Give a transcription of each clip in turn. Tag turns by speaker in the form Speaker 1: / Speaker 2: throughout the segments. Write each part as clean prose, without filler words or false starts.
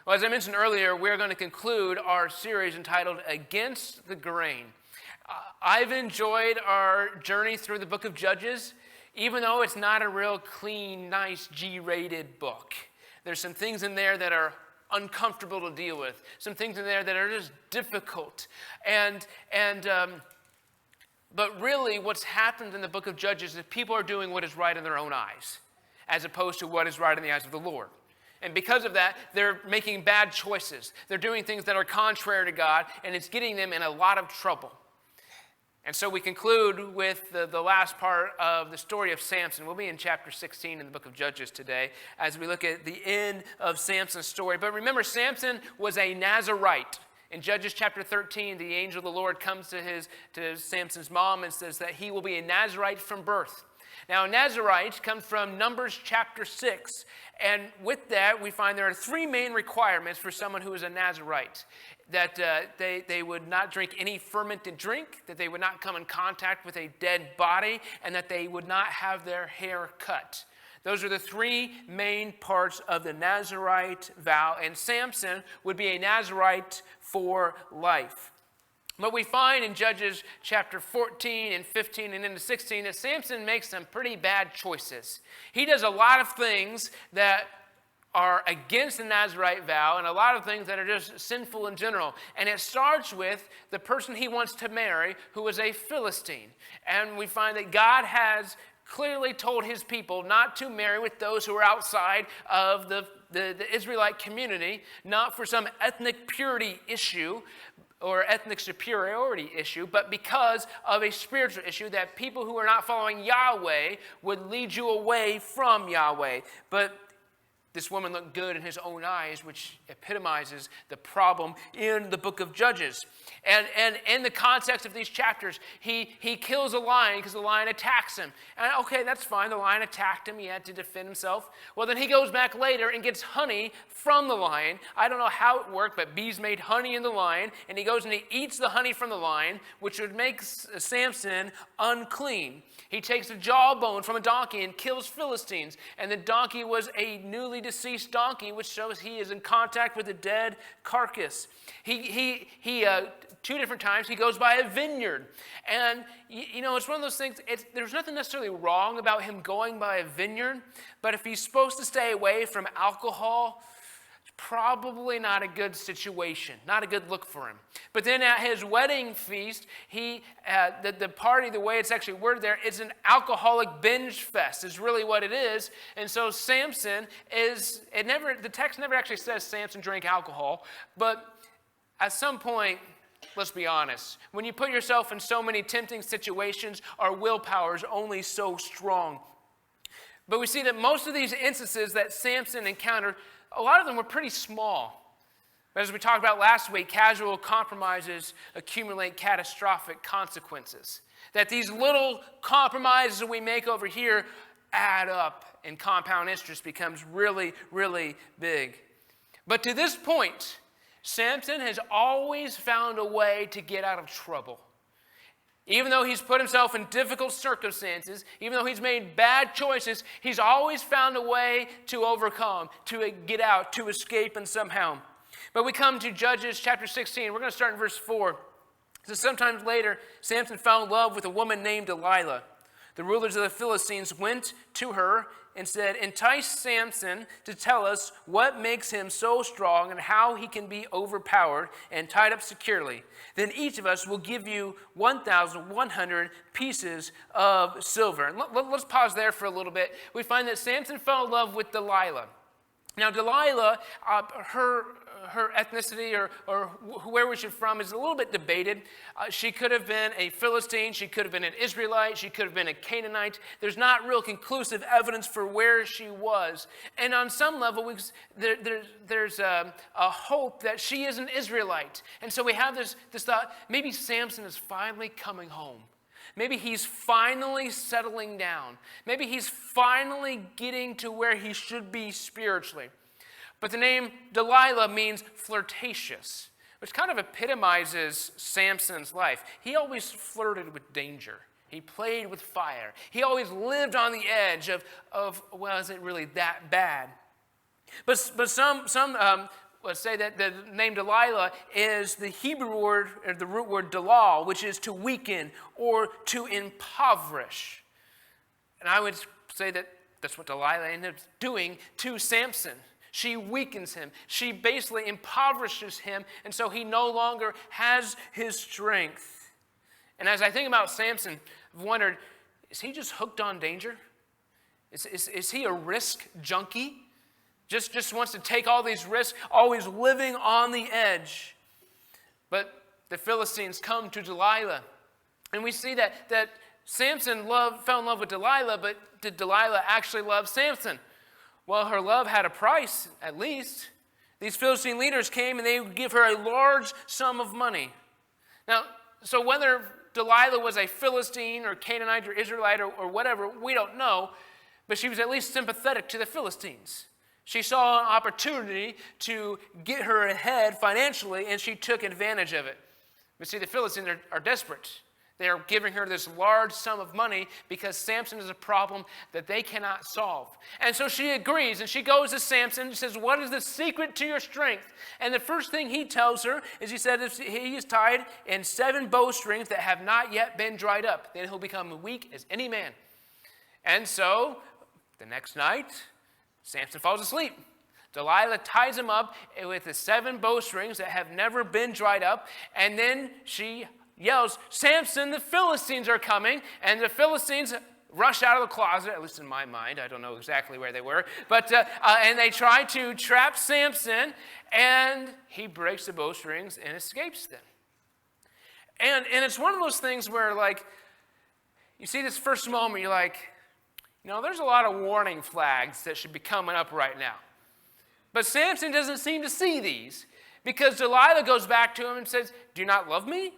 Speaker 1: Well, as I mentioned earlier, we're going to conclude our series entitled Against the Grain. I've enjoyed our journey through the book of Judges, even though it's not a real clean, nice, G-rated book. There's some things in there that are uncomfortable to deal with, some things in there that are just difficult. But really what's happened in the book of Judges is people are doing what is right in their own eyes, as opposed to what is right in the eyes of the Lord. And because of that, they're making bad choices. They're doing things that are contrary to God, and it's getting them in a lot of trouble. And so we conclude with the last part of the story of Samson. We'll be in chapter 16 in the book of Judges today as we look at the end of Samson's story. But remember, Samson was a Nazirite. In Judges chapter 13, the angel of the Lord comes to Samson's mom and says that he will be a Nazirite from birth. Now, Nazirite comes from Numbers chapter 6, and with that, we find there are three main requirements for someone who is a Nazirite. That they would not drink any fermented drink, that they would not come in contact with a dead body, and that they would not have their hair cut. Those are the three main parts of the Nazirite vow, and Samson would be a Nazirite for life. But we find in Judges chapter 14 and 15 and into 16 that Samson makes some pretty bad choices. He does a lot of things that are against the Nazirite vow and a lot of things that are just sinful in general. And it starts with the person he wants to marry, who is a Philistine. And we find that God has clearly told his people not to marry with those who are outside of the Israelite community, not for some ethnic purity issue or ethnic superiority issue, but because of a spiritual issue that people who are not following Yahweh would lead you away from Yahweh. But this woman looked good in his own eyes, which epitomizes the problem in the book of Judges. And in the context of these chapters, he kills a lion because the lion attacks him. And okay, that's fine. The lion attacked him. He had to defend himself. Well, then he goes back later and gets honey from the lion. I don't know how it worked, but bees made honey in the lion. And he goes and he eats the honey from the lion, which would make Samson unclean. He takes a jawbone from a donkey and kills Philistines. And the donkey was a newly deceased donkey, which shows he is in contact with a dead carcass. He two different times, he goes by a vineyard. And, it's one of those things, there's nothing necessarily wrong about him going by a vineyard, but if he's supposed to stay away from alcohol, it's probably not a good situation, not a good look for him. But then at his wedding feast, the party, the way it's actually worded there, is an alcoholic binge fest, is really what it is. And so Samson the text never actually says Samson drank alcohol, but at some point, let's be honest, when you put yourself in so many tempting situations, our willpower is only so strong. But we see that most of these instances that Samson encountered, a lot of them were pretty small. But as we talked about last week, casual compromises accumulate catastrophic consequences. That these little compromises that we make over here add up and compound interest becomes really, really big. But to this point, Samson has always found a way to get out of trouble. Even though he's put himself in difficult circumstances, even though he's made bad choices, he's always found a way to overcome, to get out, to escape and somehow. But we come to Judges chapter 16. We're going to start in verse 4. So sometime later, Samson fell in love with a woman named Delilah. The rulers of the Philistines went to her and said, "Entice Samson to tell us what makes him so strong and how he can be overpowered and tied up securely. Then each of us will give you 1,100 pieces of silver." And let's pause there for a little bit. We find that Samson fell in love with Delilah. Now, Delilah, her ethnicity or where she's from is a little bit debated. She could have been a Philistine. She could have been an Israelite. She could have been a Canaanite. There's not real conclusive evidence for where she was. And on some level, there's a hope that she is an Israelite. And so we have this thought, maybe Samson is finally coming home. Maybe he's finally settling down. Maybe he's finally getting to where he should be spiritually. But the name Delilah means flirtatious, which kind of epitomizes Samson's life. He always flirted with danger. He played with fire. He always lived on the edge of well, is it really that bad? But some let's say that the name Delilah is the Hebrew word, or the root word dalal, which is to weaken or to impoverish. And I would say that that's what Delilah ended up doing to Samson. She weakens him. She basically impoverishes him, and so he no longer has his strength. And as I think about Samson, I've wondered, is he just hooked on danger? Is he a risk junkie? Just wants to take all these risks, always living on the edge. But the Philistines come to Delilah. And we see that Samson fell in love with Delilah, but did Delilah actually love Samson? Well, her love had a price, at least. These Philistine leaders came and they would give her a large sum of money. Now, so whether Delilah was a Philistine or Canaanite or Israelite or whatever, we don't know, but she was at least sympathetic to the Philistines. She saw an opportunity to get her ahead financially, and she took advantage of it. But see, the Philistines are desperate. They are giving her this large sum of money because Samson is a problem that they cannot solve. And so she agrees, and she goes to Samson and says, what is the secret to your strength? And the first thing he tells her is he said, if he is tied in 7 bowstrings that have not yet been dried up, then he'll become weak as any man. And so the next night, Samson falls asleep. Delilah ties him up with the 7 bowstrings that have never been dried up, and then she yells, Samson, the Philistines are coming, and the Philistines rush out of the closet, at least in my mind. I don't know exactly where they were, but and they try to trap Samson, and he breaks the bowstrings and escapes them. And it's one of those things where, like, you see this first moment, you're like, there's a lot of warning flags that should be coming up right now. But Samson doesn't seem to see these, because Delilah goes back to him and says, do you not love me?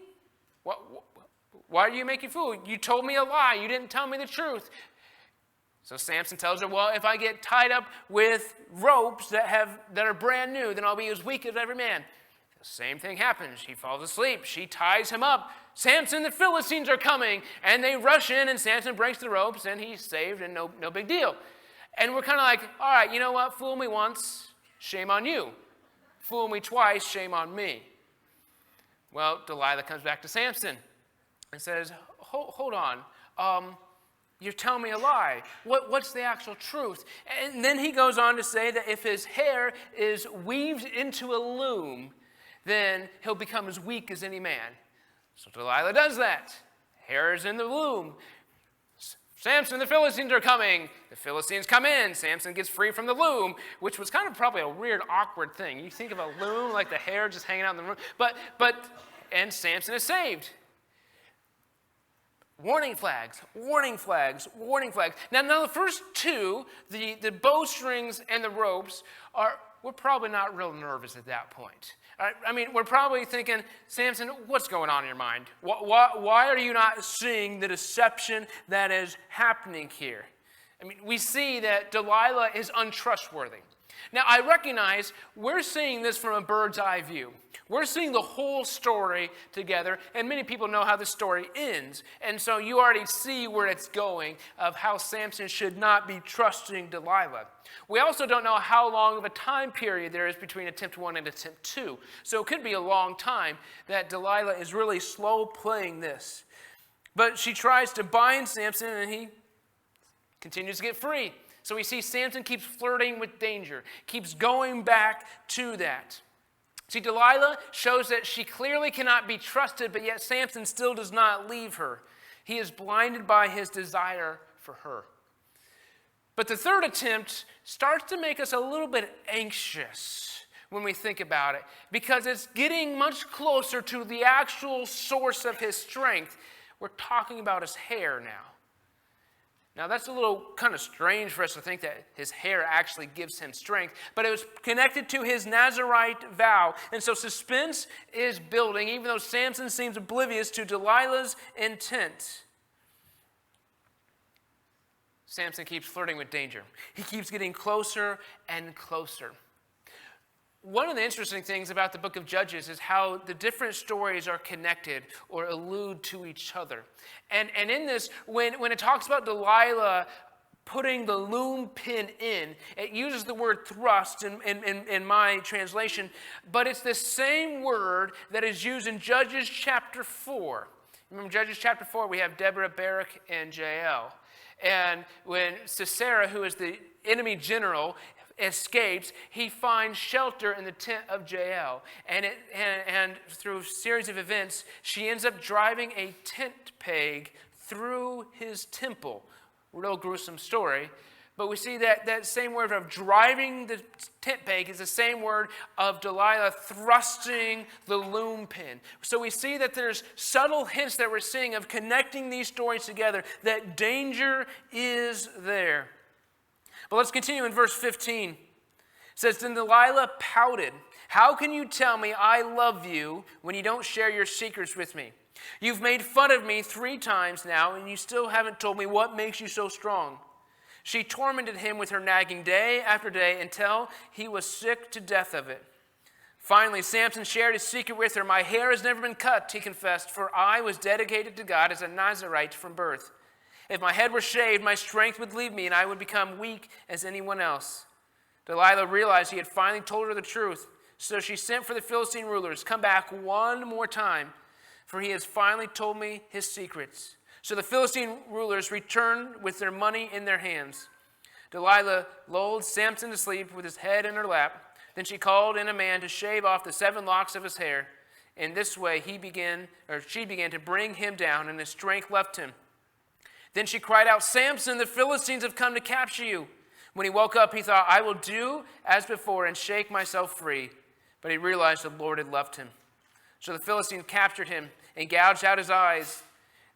Speaker 1: Why are you making fool? You told me a lie. You didn't tell me the truth. So Samson tells her, well, if I get tied up with ropes that are brand new, then I'll be as weak as every man. The same thing happens. He falls asleep. She ties him up. Samson, the Philistines are coming. And they rush in, and Samson breaks the ropes, and he's saved, and no big deal. And we're kind of like, all right, you know what? Fool me once, shame on you. Fool me twice, shame on me. Well, Delilah comes back to Samson and says, hold on. You're telling me a lie. What's the actual truth? And then he goes on to say that if his hair is weaved into a loom, then he'll become as weak as any man. So Delilah does that. Hair is in the loom. Samson, the Philistines are coming. The Philistines come in. Samson gets free from the loom, which was kind of probably a weird, awkward thing. You think of a loom, like the hair just hanging out in the room. And Samson is saved. Warning flags, warning flags, warning flags. Now the first two, the bowstrings and the ropes, we're probably not real nervous at that point. I mean, we're probably thinking, Samson, what's going on in your mind? Why are you not seeing the deception that is happening here? I mean, we see that Delilah is untrustworthy. Now, I recognize we're seeing this from a bird's eye view. We're seeing the whole story together, and many people know how the story ends. And so you already see where it's going of how Samson should not be trusting Delilah. We also don't know how long of a time period there is between attempt 1 and attempt 2. So it could be a long time that Delilah is really slow playing this. But she tries to bind Samson, and he continues to get free. So we see Samson keeps flirting with danger, keeps going back to that. See, Delilah shows that she clearly cannot be trusted, but yet Samson still does not leave her. He is blinded by his desire for her. But the third attempt starts to make us a little bit anxious when we think about it, because it's getting much closer to the actual source of his strength. We're talking about his hair now. Now, that's a little kind of strange for us to think that his hair actually gives him strength, but it was connected to his Nazirite vow. And so suspense is building, even though Samson seems oblivious to Delilah's intent. Samson keeps flirting with danger. He keeps getting closer and closer. One of the interesting things about the book of Judges is how the different stories are connected or allude to each other. And in this, when it talks about Delilah putting the loom pin in. It uses the word thrust in my translation, but it's the same word that is used in Judges chapter 4. Remember Judges chapter 4, we have Deborah, Barak, and Jael. And when Sisera, who is the enemy general, escapes, he finds shelter in the tent of Jael. And through a series of events, she ends up driving a tent peg through his temple. Real gruesome story. But we see that same word of driving the tent peg is the same word of Delilah thrusting the loom pin. So we see that there's subtle hints that we're seeing of connecting these stories together, that danger is there. But let's continue in verse 15. It says, then Delilah pouted. How can you tell me I love you when you don't share your secrets with me? You've made fun of me 3 times now, and you still haven't told me what makes you so strong. She tormented him with her nagging day after day until he was sick to death of it. Finally, Samson shared his secret with her. My hair has never been cut, he confessed, for I was dedicated to God as a Nazirite from birth. If my head were shaved, my strength would leave me, and I would become weak as anyone else. Delilah realized he had finally told her the truth, so she sent for the Philistine rulers. Come back one more time, for he has finally told me his secrets. So the Philistine rulers returned with their money in their hands. Delilah lulled Samson to sleep with his head in her lap. Then she called in a man to shave off the 7 locks of his hair. In this way she began to bring him down, and his strength left him. Then she cried out, Samson, the Philistines have come to capture you. When he woke up, he thought, I will do as before and shake myself free. But he realized the Lord had left him. So the Philistines captured him and gouged out his eyes.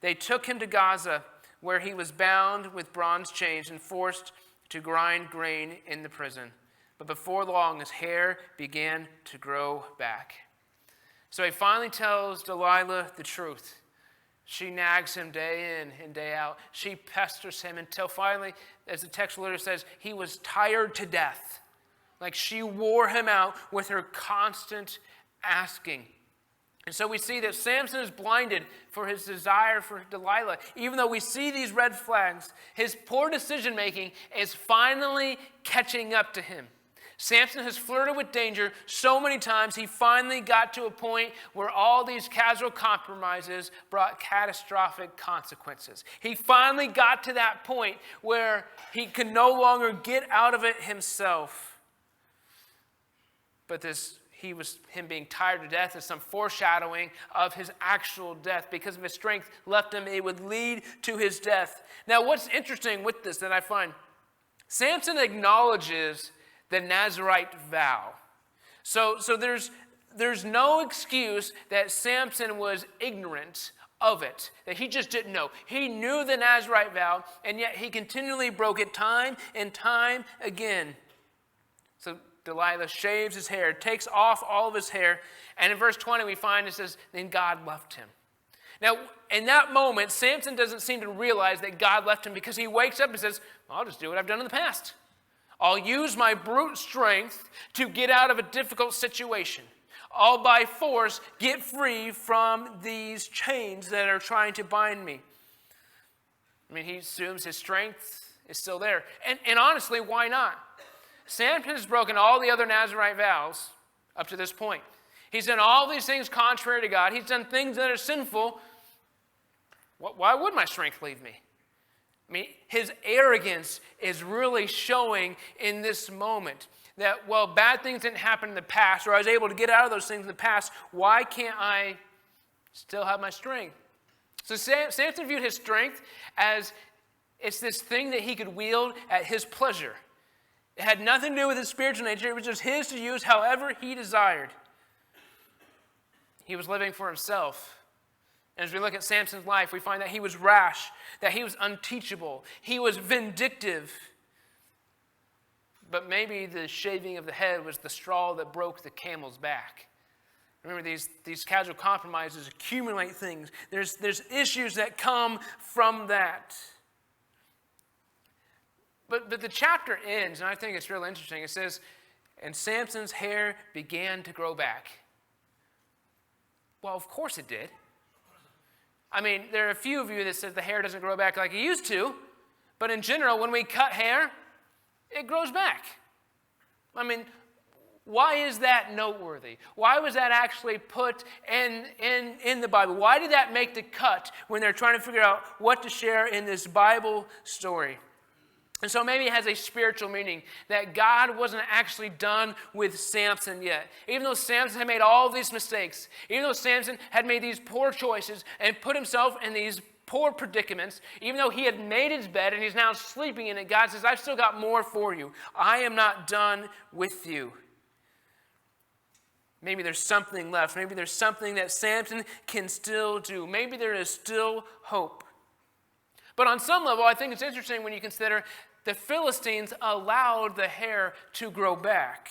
Speaker 1: They took him to Gaza, where he was bound with bronze chains and forced to grind grain in the prison. But before long, his hair began to grow back. So he finally tells Delilah the truth. She nags him day in and day out. She pesters him until finally, as the text literally says, he was tired to death. Like she wore him out with her constant asking. And so we see that Samson is blinded for his desire for Delilah. Even though we see these red flags, his poor decision making is finally catching up to him. Samson has flirted with danger so many times, he finally got to a point where all these casual compromises brought catastrophic consequences. He finally got to that point where he could no longer get out of it himself. But him being tired to death is some foreshadowing of his actual death. Because of his strength left him, it would lead to his death. Now, what's interesting with this that I find, Samson acknowledges the Nazirite vow. So there's no excuse that Samson was ignorant of it, that he just didn't know. He knew the Nazirite vow, and yet he continually broke it time and time again. So Delilah shaves his hair, takes off all of his hair, and in verse 20 we find it says, then God left him. Now, in that moment, Samson doesn't seem to realize that God left him, because he wakes up and says, well, I'll just do what I've done in the past. I'll use my brute strength to get out of a difficult situation. I'll by force get free from these chains that are trying to bind me. I mean, he assumes his strength is still there. And honestly, why not? Samson has broken all the other Nazirite vows up to this point. He's done all these things contrary to God. He's done things that are sinful. Why would my strength leave me? I mean, his arrogance is really showing in this moment that, well, bad things didn't happen in the past, or I was able to get out of those things in the past. Why can't I still have my strength? So Samson viewed his strength as it's this thing that he could wield at his pleasure. It had nothing to do with his spiritual nature. It was just his to use however he desired. He was living for himself. And as we look at Samson's life, we find that he was rash, that he was unteachable, he was vindictive. But maybe the shaving of the head was the straw that broke the camel's back. Remember, these casual compromises accumulate things. There's issues that come from that. But the chapter ends, and I think it's real interesting. It says, and Samson's hair began to grow back. Well, of course it did. I mean, there are a few of you that says the hair doesn't grow back like it used to, But in general, when we cut hair, it grows back. I mean, why is that noteworthy? Why was that actually put in the Bible? Why did that make the cut when they're trying to figure out what to share in this Bible story? And so maybe it has a spiritual meaning that God wasn't actually done with Samson yet. Even though Samson had made all of these mistakes, even though Samson had made these poor choices and put himself in these poor predicaments, even though he had made his bed and he's now sleeping in it, God says, I've still got more for you. I am not done with you. Maybe there's something left. Maybe there's something that Samson can still do. Maybe there is still hope. But on some level, I think it's interesting when you consider the Philistines allowed the hair to grow back.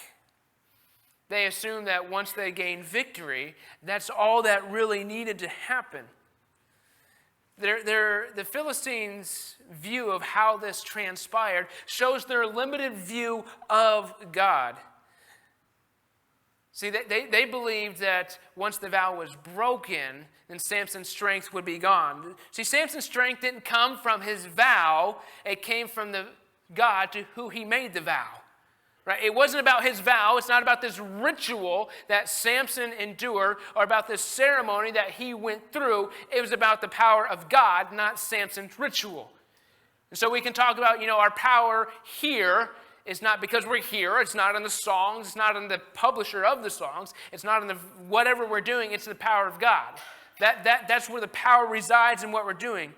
Speaker 1: They assumed that once they gained victory, that's all that really needed to happen. The Philistines' view of how this transpired shows their limited view of God. See, they believed that once the vow was broken, then Samson's strength would be gone. See, Samson's strength didn't come from his vow. It came from the God to who he made the vow. Right? It wasn't about his vow. It's not about this ritual that Samson endured or about this ceremony that he went through. It was about the power of God, not Samson's ritual. And so we can talk about, our power here is not because we're here. It's not in the songs. It's not in the publisher of the songs. It's not in the whatever we're doing. It's the power of God. That's where the power resides in what we're doing.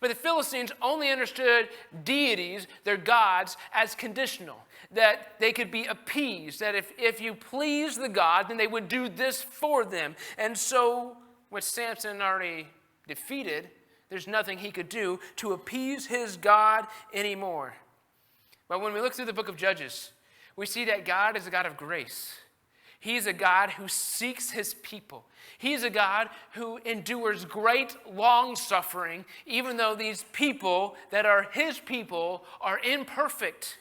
Speaker 1: But the Philistines only understood deities, their gods, as conditional. That they could be appeased. That if you please the God, then they would do this for them. And so, with Samson already defeated, there's nothing he could do to appease his God anymore. But when we look through the book of Judges, we see that God is a God of grace. He's a God who seeks his people. He's a God who endures great long suffering, even though these people that are his people are imperfect.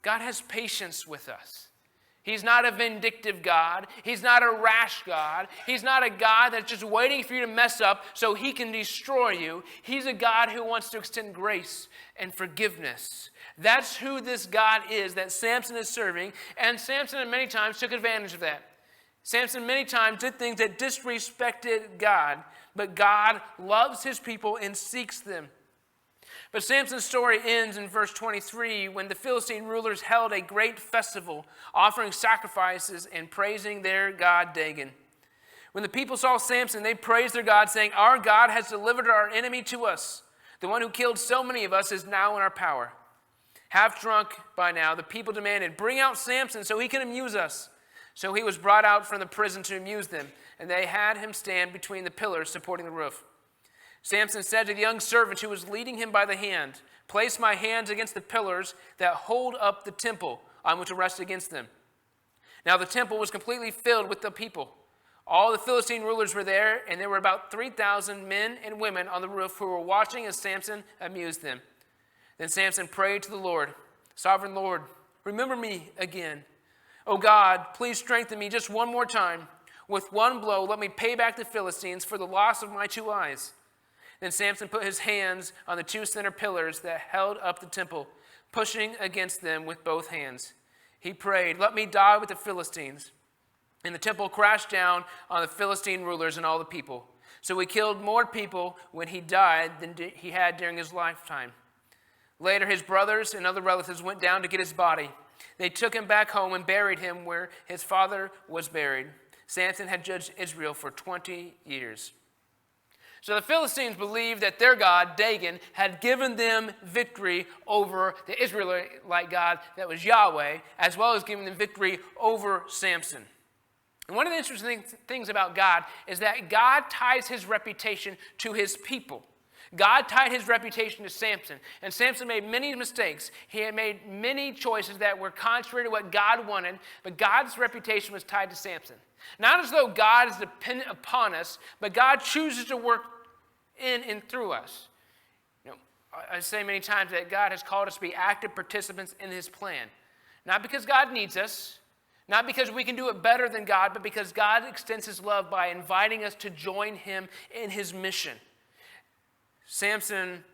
Speaker 1: God has patience with us. He's not a vindictive God. He's not a rash God. He's not a God that's just waiting for you to mess up so he can destroy you. He's a God who wants to extend grace and forgiveness. That's who this God is that Samson is serving, and Samson many times took advantage of that. Samson many times did things that disrespected God, but God loves his people and seeks them. But Samson's story ends in verse 23 when the Philistine rulers held a great festival, offering sacrifices and praising their god Dagon. When the people saw Samson, they praised their God, saying, "Our God has delivered our enemy to us. The one who killed so many of us is now in our power." Half drunk by now, the people demanded, "Bring out Samson so he can amuse us." So he was brought out from the prison to amuse them, and they had him stand between the pillars supporting the roof. Samson said to the young servant who was leading him by the hand, "Place my hands against the pillars that hold up the temple. I want to rest against them." Now the temple was completely filled with the people. All the Philistine rulers were there, and there were about 3,000 men and women on the roof who were watching as Samson amused them. Then Samson prayed to the Lord, "Sovereign Lord, remember me again. Oh God, please strengthen me just one more time. With one blow, let me pay back the Philistines for the loss of my 2 eyes." Then Samson put his hands on the 2 center pillars that held up the temple, pushing against them with both hands. He prayed, "Let me die with the Philistines." And the temple crashed down on the Philistine rulers and all the people. So he killed more people when he died than he had during his lifetime. Later, his brothers and other relatives went down to get his body. They took him back home and buried him where his father was buried. Samson had judged Israel for 20 years. So the Philistines believed that their god, Dagon, had given them victory over the Israelite God that was Yahweh, as well as giving them victory over Samson. And one of the interesting things about God is that God ties his reputation to his people. God tied his reputation to Samson, and Samson made many mistakes. He had made many choices that were contrary to what God wanted, but God's reputation was tied to Samson. Not as though God is dependent upon us, but God chooses to work in and through us. I say many times that God has called us to be active participants in his plan. Not because God needs us, not because we can do it better than God, but because God extends his love by inviting us to join him in his mission. Samson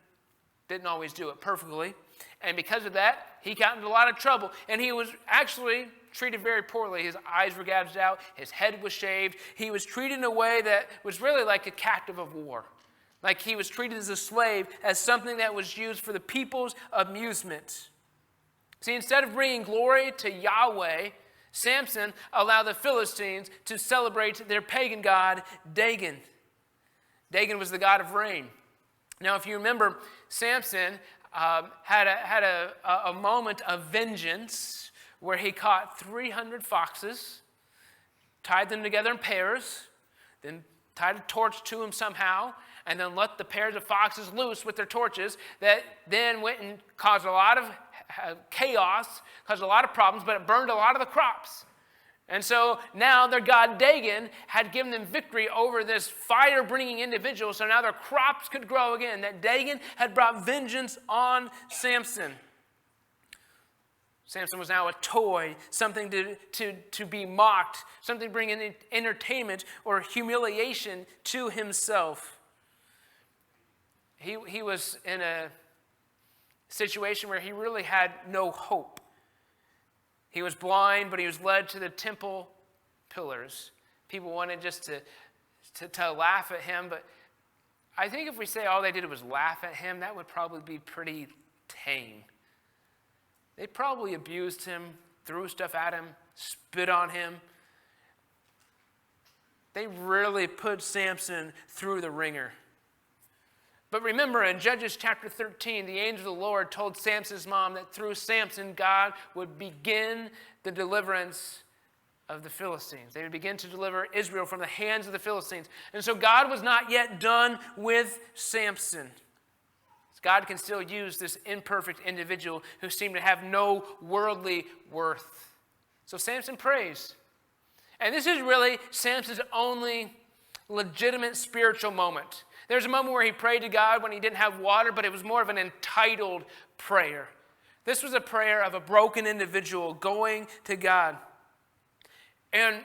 Speaker 1: didn't always do it perfectly. And because of that, he got into a lot of trouble. And he was actually treated very poorly. His eyes were gouged out. His head was shaved. He was treated in a way that was really like a captive of war. Like he was treated as a slave, as something that was used for the people's amusement. See, instead of bringing glory to Yahweh, Samson allowed the Philistines to celebrate their pagan god, Dagon. Dagon was the god of rain. Now, if you remember, Samson had a moment of vengeance where he caught 300 foxes, tied them together in pairs, then tied a torch to them somehow, and then let the pairs of foxes loose with their torches that then went and caused a lot of chaos, caused a lot of problems, but it burned a lot of the crops. And so now their god Dagon had given them victory over this fire-bringing individual, so now their crops could grow again. That Dagon had brought vengeance on Samson. Samson was now a toy, something to be mocked, something to bring in entertainment or humiliation to himself. He was in a situation where he really had no hope. He was blind, but he was led to the temple pillars. People wanted just to laugh at him, but I think if we say all they did was laugh at him, that would probably be pretty tame. They probably abused him, threw stuff at him, spit on him. They really put Samson through the ringer. But remember, in Judges chapter 13, the angel of the Lord told Samson's mom that through Samson, God would begin the deliverance of the Philistines. They would begin to deliver Israel from the hands of the Philistines. And so God was not yet done with Samson. God can still use this imperfect individual who seemed to have no worldly worth. So Samson prays. And this is really Samson's only legitimate spiritual moment. There's a moment where he prayed to God when he didn't have water, but it was more of an entitled prayer. This was a prayer of a broken individual going to God. And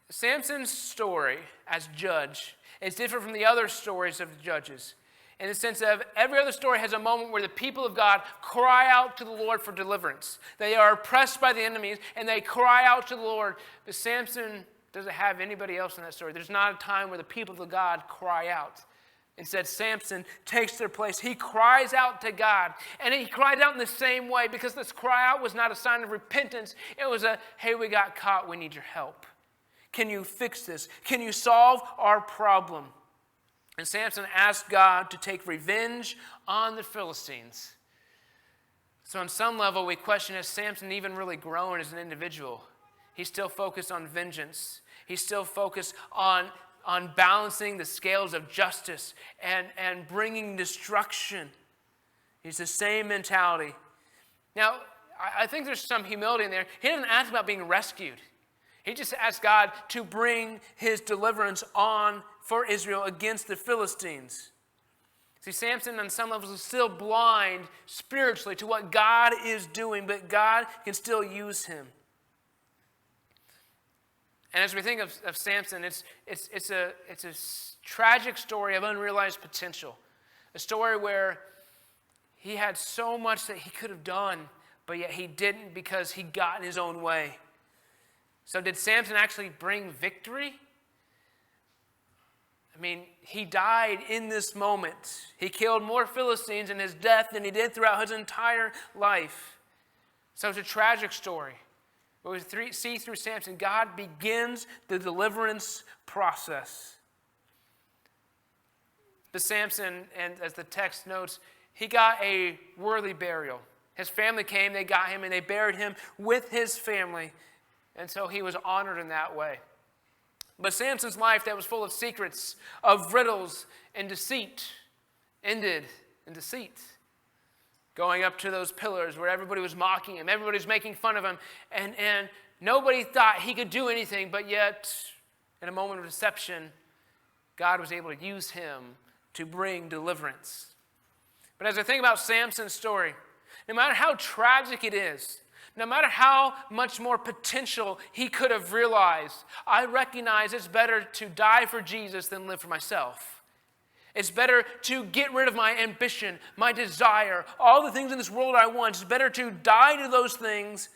Speaker 1: Samson's story as judge is different from the other stories of the judges, in the sense of every other story has a moment where the people of God cry out to the Lord for deliverance. They are oppressed by the enemies, and they cry out to the Lord. But Samson doesn't have anybody else in that story. There's not a time where the people of God cry out. Instead, Samson takes their place. He cries out to God. And he cried out in the same way, because this cry out was not a sign of repentance. It was a, hey, we got caught. We need your help. Can you fix this? Can you solve our problem? And Samson asked God to take revenge on the Philistines. So on some level, we question, has Samson even really grown as an individual? He's still focused on vengeance. He's still focused on balancing the scales of justice and bringing destruction. He's the same mentality. Now, I think there's some humility in there. He didn't ask about being rescued. He just asked God to bring his deliverance on for Israel against the Philistines. See, Samson on some levels is still blind spiritually to what God is doing, but God can still use him. And as we think of Samson, it's a tragic story of unrealized potential. A story where he had so much that he could have done, but yet he didn't because he got in his own way. So did Samson actually bring victory? I mean, he died in this moment. He killed more Philistines in his death than he did throughout his entire life. So it's a tragic story. But we see through Samson, God begins the deliverance process. But Samson, and as the text notes, he got a worthy burial. His family came, they got him, and they buried him with his family. And so he was honored in that way. But Samson's life that was full of secrets, of riddles and deceit, ended in deceit. Going up to those pillars where everybody was mocking him, everybody was making fun of him, and nobody thought he could do anything, but yet, in a moment of deception, God was able to use him to bring deliverance. But as I think about Samson's story, no matter how tragic it is, no matter how much more potential he could have realized, I recognize it's better to die for Jesus than live for myself. It's better to get rid of my ambition, my desire, all the things in this world I want. It's better to die to those things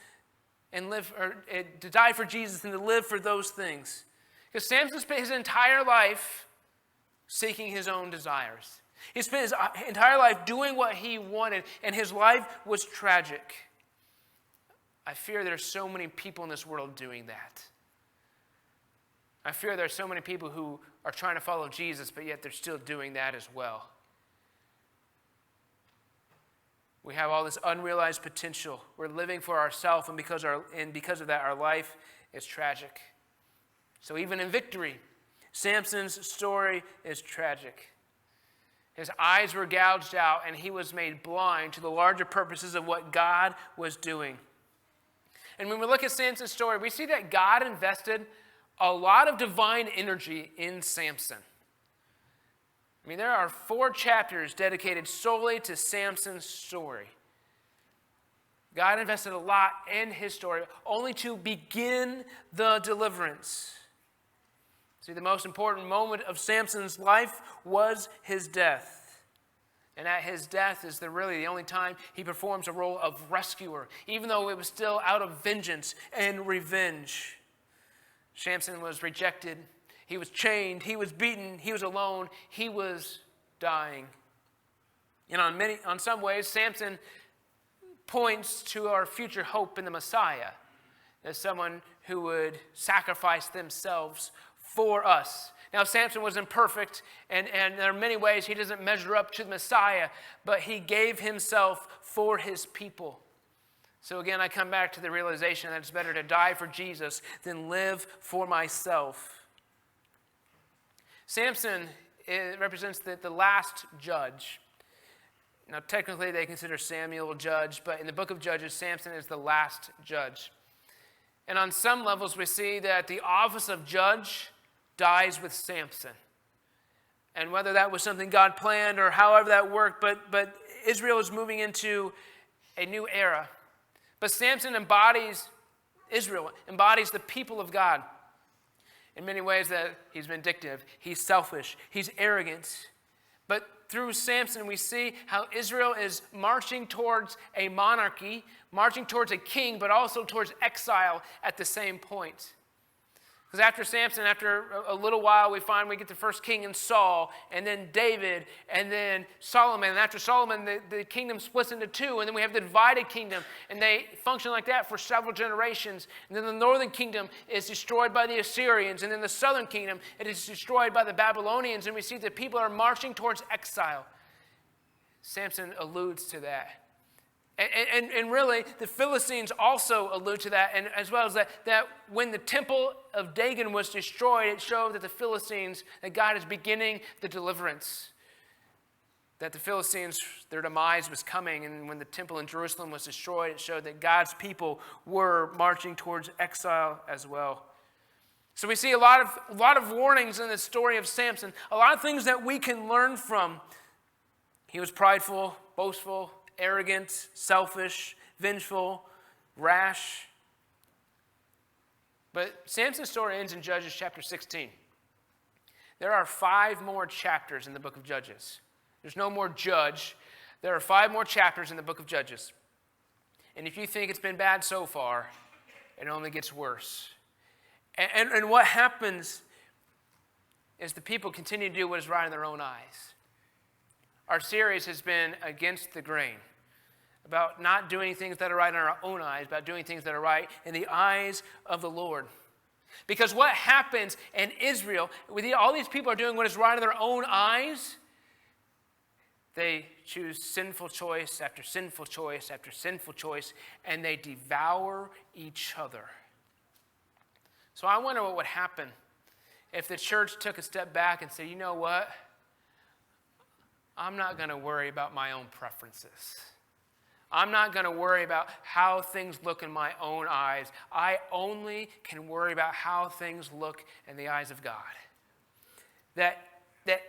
Speaker 1: and live, or to die for Jesus than to live for those things. Because Samson spent his entire life seeking his own desires. He spent his entire life doing what he wanted, and his life was tragic. I fear there's so many people in this world doing that. I fear there's so many people who are trying to follow Jesus, but yet they're still doing that as well. We have all this unrealized potential. We're living for ourselves, and because of that, our life is tragic. So even in victory, Samson's story is tragic. His eyes were gouged out, and he was made blind to the larger purposes of what God was doing. And when we look at Samson's story, we see that God invested a lot of divine energy in Samson. I mean, there are 4 chapters dedicated solely to Samson's story. God invested a lot in his story, only to begin the deliverance. See, the most important moment of Samson's life was his death. And at his death is really the only time he performs a role of rescuer, even though it was still out of vengeance and revenge. Samson was rejected. He was chained. He was beaten. He was alone. He was dying. And on some ways, Samson points to our future hope in the Messiah as someone who would sacrifice themselves for us. Now, Samson was imperfect, and there are many ways he doesn't measure up to the Messiah, but he gave himself for his people. So again, I come back to the realization that it's better to die for Jesus than live for myself. Samson represents the last judge. Now, technically, they consider Samuel a judge, but in the book of Judges, Samson is the last judge. And on some levels, we see that the office of judge dies with Samson. And whether that was something God planned or however that worked, but Israel is moving into a new era. But Samson embodies Israel, embodies the people of God. In many ways that he's vindictive, he's selfish, he's arrogant. But through Samson, we see how Israel is marching towards a monarchy, marching towards a king, but also towards exile at the same point. Because after Samson, after a little while, we get the first king in Saul, and then David, and then Solomon. And after Solomon, the kingdom splits into 2, and then we have the divided kingdom, and they function like that for several generations. And then the northern kingdom is destroyed by the Assyrians, and then the southern kingdom, it is destroyed by the Babylonians, and we see that people are marching towards exile. Samson alludes to that. And really, the Philistines also allude to that, and as well as that when the temple of Dagon was destroyed, it showed that the Philistines, that God is beginning the deliverance. That the Philistines, their demise was coming, and when the temple in Jerusalem was destroyed, it showed that God's people were marching towards exile as well. So we see a lot of warnings in the story of Samson, a lot of things that we can learn from. He was prideful, boastful, arrogant, selfish, vengeful, rash. But Samson's story ends in Judges chapter 16. There are 5 more chapters in the book of Judges. There's no more judge. There are 5 more chapters in the book of Judges. And if you think it's been bad so far, it only gets worse. And what happens is the people continue to do what is right in their own eyes. Our series has been against the grain, about not doing things that are right in our own eyes, about doing things that are right in the eyes of the Lord. Because what happens in Israel, all these people are doing what is right in their own eyes. They choose sinful choice after sinful choice after sinful choice, and they devour each other. So I wonder what would happen if the church took a step back and said, you know what? I'm not going to worry about my own preferences. I'm not going to worry about how things look in my own eyes. I only can worry about how things look in the eyes of God. That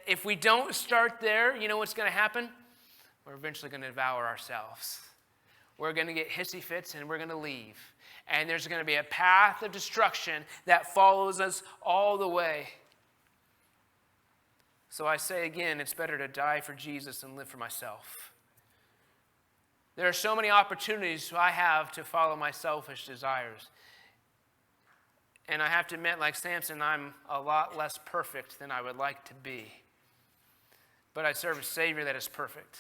Speaker 1: if we don't start there, you know what's going to happen? We're eventually going to devour ourselves. We're going to get hissy fits and we're going to leave. And there's going to be a path of destruction that follows us all the way. So I say again, it's better to die for Jesus than live for myself. There are so many opportunities I have to follow my selfish desires. And I have to admit, like Samson, I'm a lot less perfect than I would like to be. But I serve a Savior that is perfect.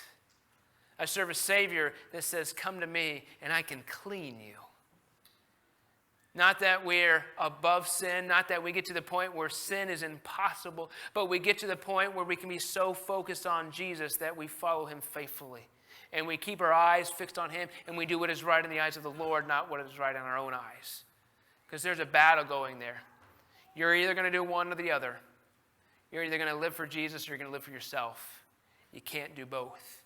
Speaker 1: I serve a Savior that says, come to me and I can clean you. Not that we're above sin, not that we get to the point where sin is impossible, but we get to the point where we can be so focused on Jesus that we follow him faithfully. And we keep our eyes fixed on him, and we do what is right in the eyes of the Lord, not what is right in our own eyes. Because there's a battle going there. You're either going to do one or the other. You're either going to live for Jesus or you're going to live for yourself. You can't do both.